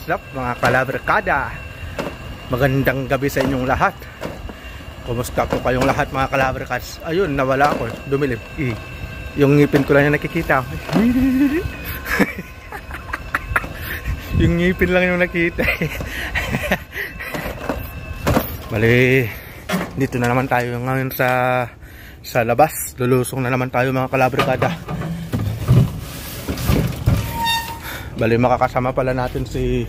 what's up mga kalabarkada? Magandang gabi sa inyong lahat. Kumusta po kayong lahat mga kalabarkads? Ayun, nawala ako, dumilim. Yung ngipin ko lang yung nakikita. Yung ngipin lang yung nakita. Bali, dito na naman tayo ngayon sa labas. Lulusong na naman tayo mga kalabarkada. Bali, makakasama pala natin si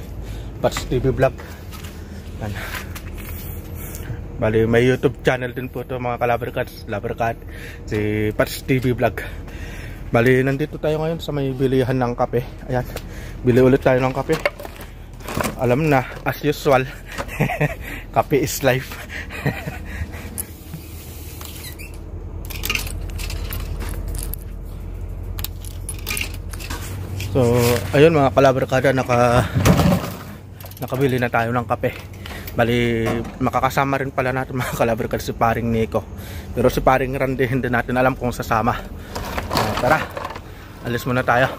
Pats TV Vlog. Bali, may YouTube channel din po ito mga kalabarkads. Si Pats TV Vlog. Bali, nandito tayo ngayon sa may bilihan ng kape. Ayan, bili ulit tayo ng kape. Alam na, as usual, kape is life. So, ayun mga kalabarkada, nakabili na tayo ng kape. Bali, makakasama rin pala natin mga kalabarkada si paring Nico. Pero si paring Randy, hindi natin alam kung sasama. Tara, alis muna tayo.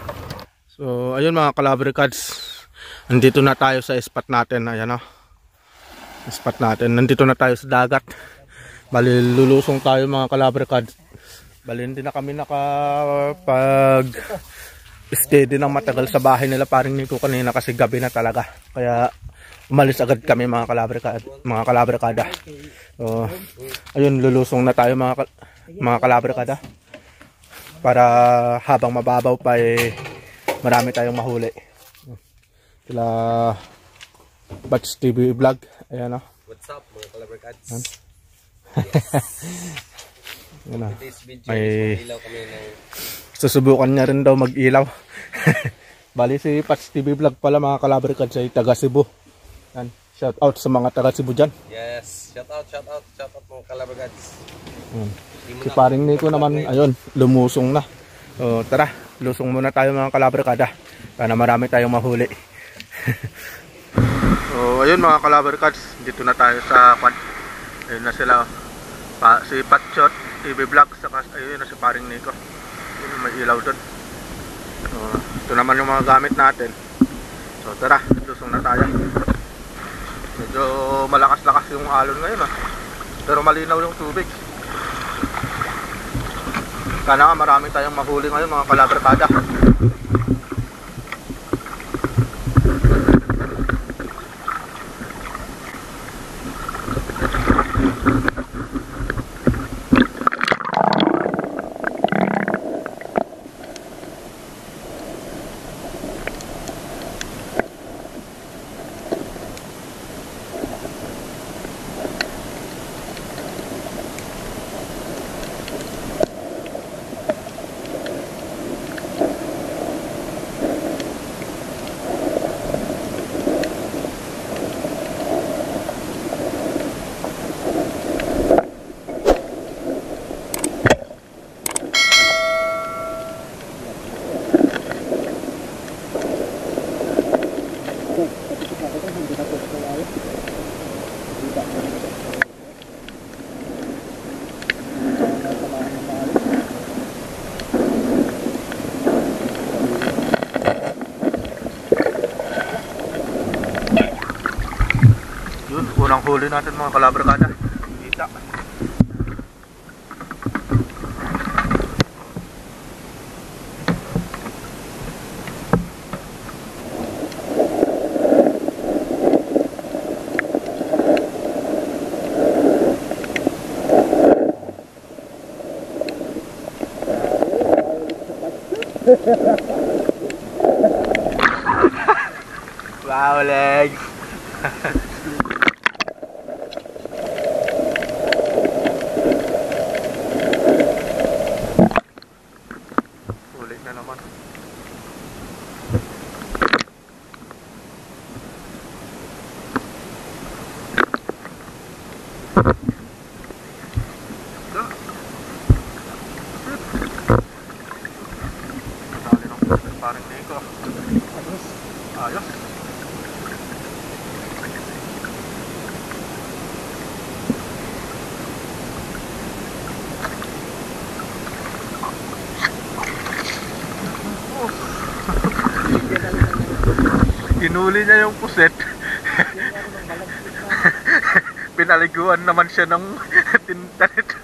So, ayun mga kalabarkads, nandito na tayo sa spot natin. Ayan o, spot natin. Nandito na tayo sa dagat. Bali, lulusong tayo mga kalabarkads. Bali, hindi na kami steady ng matagal sa bahay nila paring Nico kanina kasi gabi na talaga. Kaya umalis agad kami mga kalabarkada. So, ayun, lulusong na tayo mga kalabarkada. Para habang mababaw pa marami tayong mahuli. Sila Pats TV Vlog. Ayan o. What's up mga kalabarkads? Ayan o. Today's video is mag-ilaw kami ng... Susubukan niya rin daw mag-ilaw. Bali si Pats TV Vlog pala mga kalabarkads ay taga Cebu. Shout out sa mga taga Cebu dyan. Yes, shout out mga kalabarkads. Si paring Nico naman, ayun, lumusong na. So, tara, lusong muna tayo mga kalabarkada. Para marami tayong mahuli. So, ayun mga kalabarkads, dito na tayo sa pan. Ayun na sila. Si Patshot TV Vlog, saka ayun na si paring Nico. Ayun, may ilaw doon. So, ito naman yung mga gamit natin. So, tara, lusong na tayo. Medyo malakas-lakas yung alon ngayon pero malinaw yung tubig. Sana marami tayong mahuli ngayon mga kalabarkada. Yun, unang huli natin mga kalabarkada. Kita. Wow, legs. Ulit na naman. Dali ng paring Nico. Ayos. hinuli niya yung puset. Pinaliguan naman siya ng tinta nito.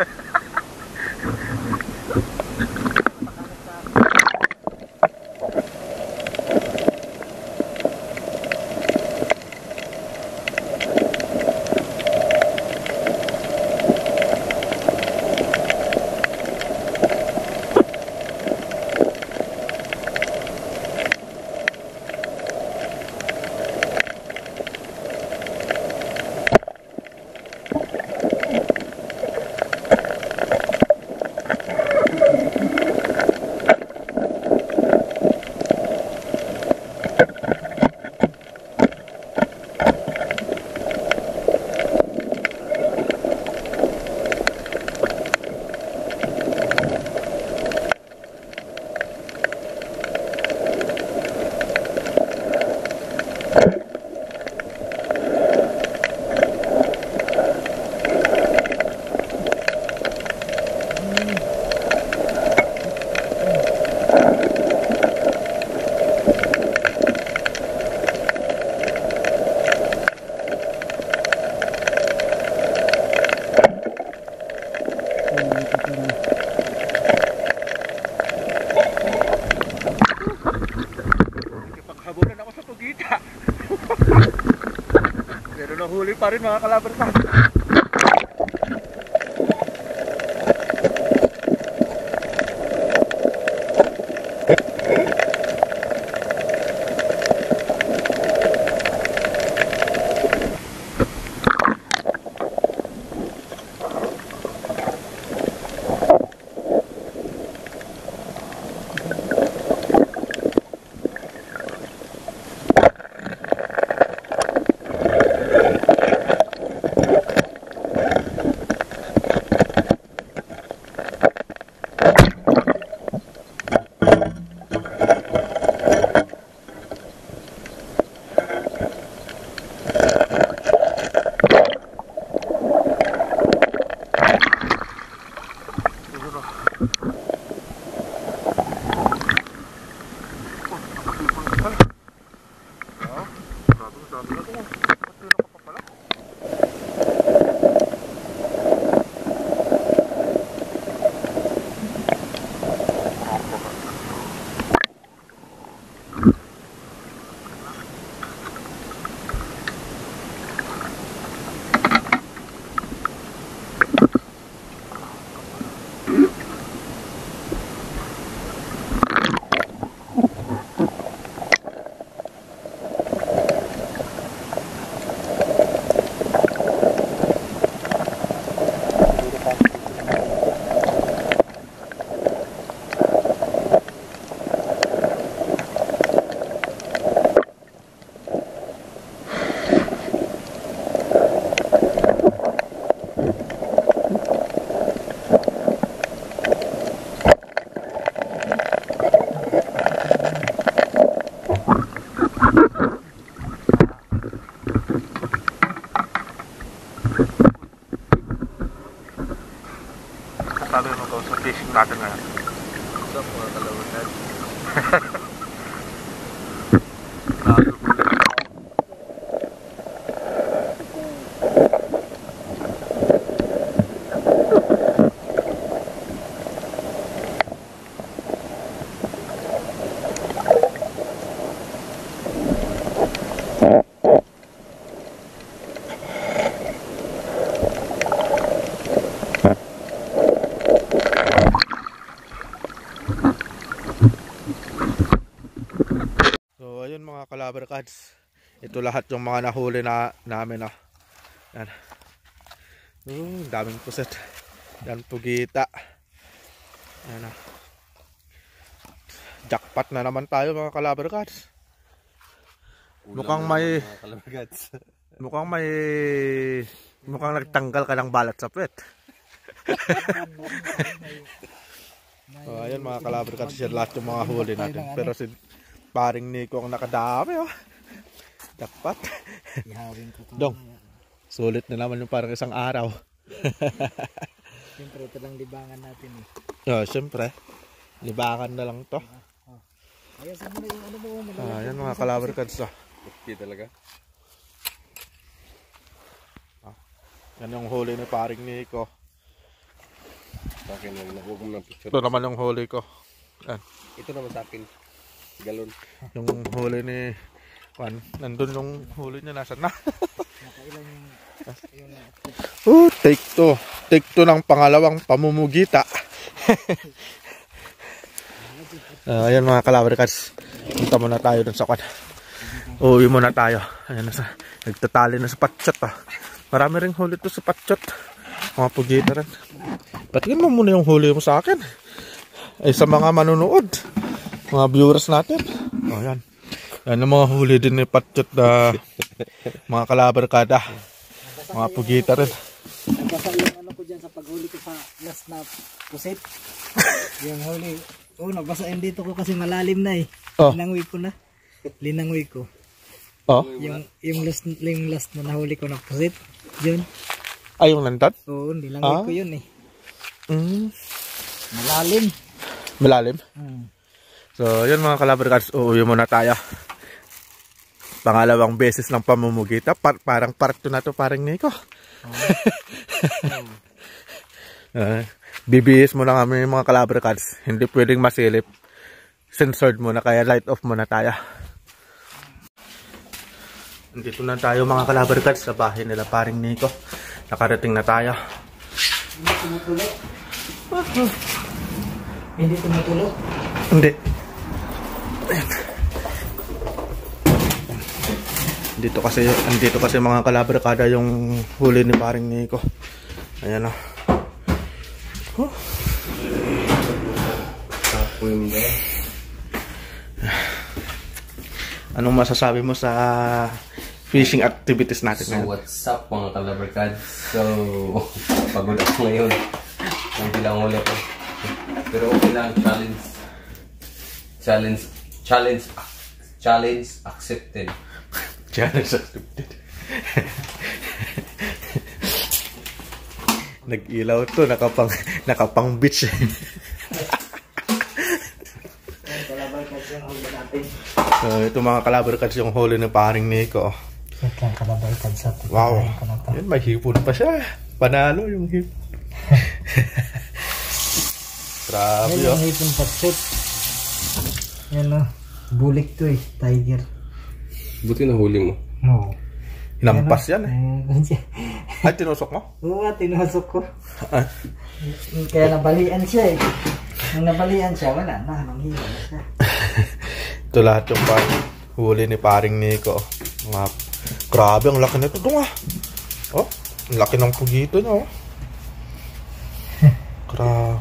Paghabulan ako sa tugita. Pero nahuli pa rin mga kalabarkad. Talo yung sa fishing natin ngayon. What's up mga kalabarkad? Mga kalabarkads, ito lahat yung mga nahuli namin. Yan. Daming puset. Yan, pugita. Yan. Jackpot na naman tayo mga kalabarkads. Mukhang nagtanggal ka ng balat sa puwet. Ayan mga kalabarkads, yan lahat yung mga huli natin. Pero si paring Nico ang nakadami. Dapat. Dong, sulit na naman yung parang isang araw. Siyempre, ito lang libangan natin Siyempre, libangan na lang to. Ayan, sa muna yung ano mo. Ayan mga kalabarkads. Okay talaga. Yan yung huli ni paring Nico. Sa akin lang, huwag mo ng picture. Ito naman yung huli ko. Yan. Ito naman sa akin. Galon. Yung huli ni Juan. Nandun yung huli niya. Nasaan na? Take two. Take two ng pangalawang pamumugita. Ayan mga kalabarkads. Punta muna tayo dun sa Juan. Uwi muna tayo. Ayan na sa. Nagtatali na sa patsyot. Marami ring huli to sa patsyot. Mga pugita rin. Patingin mo muna yung huli mo sa akin. Ay sa mga manunood. Mga viewers natin. O yan. Yan ang mga huli din ni patsyot na mga kalabarkada. Mga pugita rin. Nabasa yung ano ko dyan sa paghuli ko sa last na pusit. Yung huli. Nabasa yung dito ko kasi malalim na eh. Oh. Linangwi ko. Oh. Yung last na nahuli ko na pusit. Yun. Ay yung lantat? Oo, linangwi ko yun eh. Malalim. Malalim? So yun mga kalabarkads. Uuwi muna tayo. Pangalawang beses ng pamumugita. Parang part 2 na to parang Nico. BBS muna kami mga kalabarkads. Hindi pwedeng masilip. Censored muna kaya light off muna tayo. Dito na tayo mga kalabarkads sa bahay nila paring Nico. Nakarating na tayo. Hindi tumutulog? Hindi tumutulog? Hindi. Ayan. Andito kasi mga kalabarkada yung huli ni paring Nico. Ayan o. Anong masasabi mo sa fishing activities natin ngayon? So what's up mga kalabarkads? So pagod ako ngayon. Ang bilang huli ko. Pero okay lang, challenge accepted. Challenge accepted. Nag-ilaw to, nakapang beach. Kalabarkads yung huli natin. So ito mga kalabarkads yung huli ni paring Nico. Ito lang kalabarkads sa atin. Wow. Yan, may hipon pa siya. Panalo yung hipon. Grabe Yan yung hipon patsyot. Yan o. Bulik to eh. Tiger. Buti na huli mo. Oo. Hinampas yan eh. Ay, tinusok mo? Oo, tinusok ko. Kaya nabalian siya eh. Nung nabalian siya, wala na. Nanghila na siya. Ito lahat yung huli ni paring Nico. Grabe, ang laki nito. Ito nga. Oh, ang laki ng pugito niya. Oh. Grabe.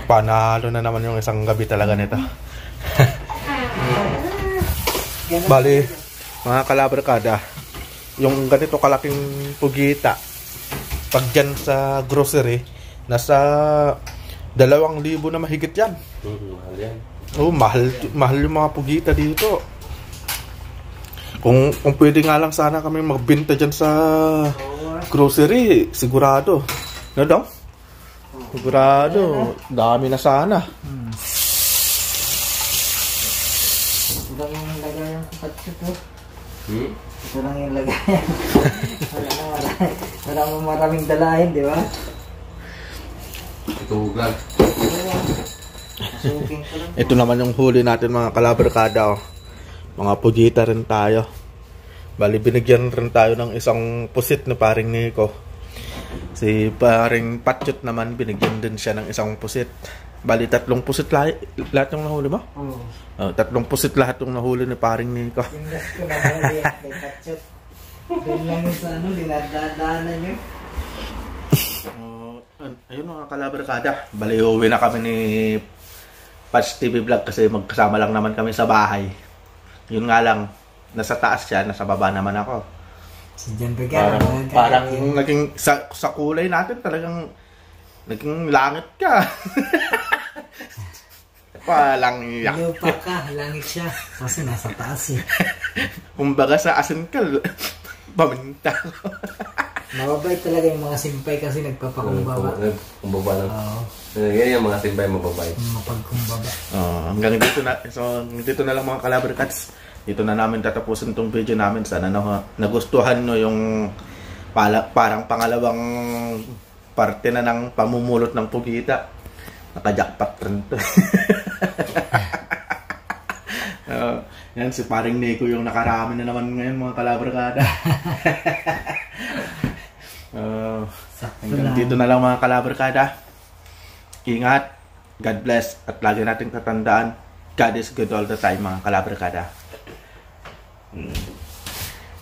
Panalo na naman yung isang gabi talaga nito. Bali, mga kalabarkada, yung ganito kalaking pugita, pag dyan sa grocery, nasa 2,000 na mahigit yan. Mahal yan. Oh, mahal yung mga pugita dito. Kung pwede nga lang sana kami magbenta dyan sa grocery, sigurado. No, daw? Sigurado, dami na sana. Ito lang yung lagayan sa patsyot oh. Ito lang yung lagayan. Wala mo maraming dalahin, di ba? Ito lang. Masuking ko lang. Ito naman yung huli natin mga kalabarkada. Oh. Mga pugita rin tayo. Bali, binigyan rin tayo ng isang pusit na paring Nico. Si paring patsyot naman, binigyan din siya ng isang pusit. Bali, 3 pusit lahat yung nahuli mo? Oo. 3 pusit lahat yung nahuli ni paring Nico. Yung last ko na huli kay patsyot. Doon lang yung sa ano, dinadaanan nyo. Ayun mga kalabarkada. Bali, uwi na kami ni Patch TV Vlog kasi magkasama lang naman kami sa bahay. Yun nga lang, nasa taas siya, nasa baba naman ako. Si John Begara. Parang naging sa kulay natin talagang naging langit ka. Palang yak. Lupa ka, langit siya. Kasi nasa taas eh. Kumbaga sa asin ka, paminta. Mababait talaga yung mga simpay kasi nagpapakumbaba. Kumbaba lang. Oo. Yan yung mga simpay mababait. Mapagkumbaba. Hanggang dito na. So, dito na lang mga Calabar Cats. Dito na namin tatapusin tong video namin. Sana nagustuhan nyo yung parang pangalawang parte na ng pamumulot ng pugita. Naka-jackpot rin to. Yan, si paring Nico yung nakarami na naman ngayon mga Calabar Cats. Hanggang dito na lang mga Calabar Cats. Ingat, God bless, at lagi nating tatandaan, God is good all the time mga Calabar Cats.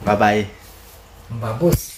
Bye-bye. Babos.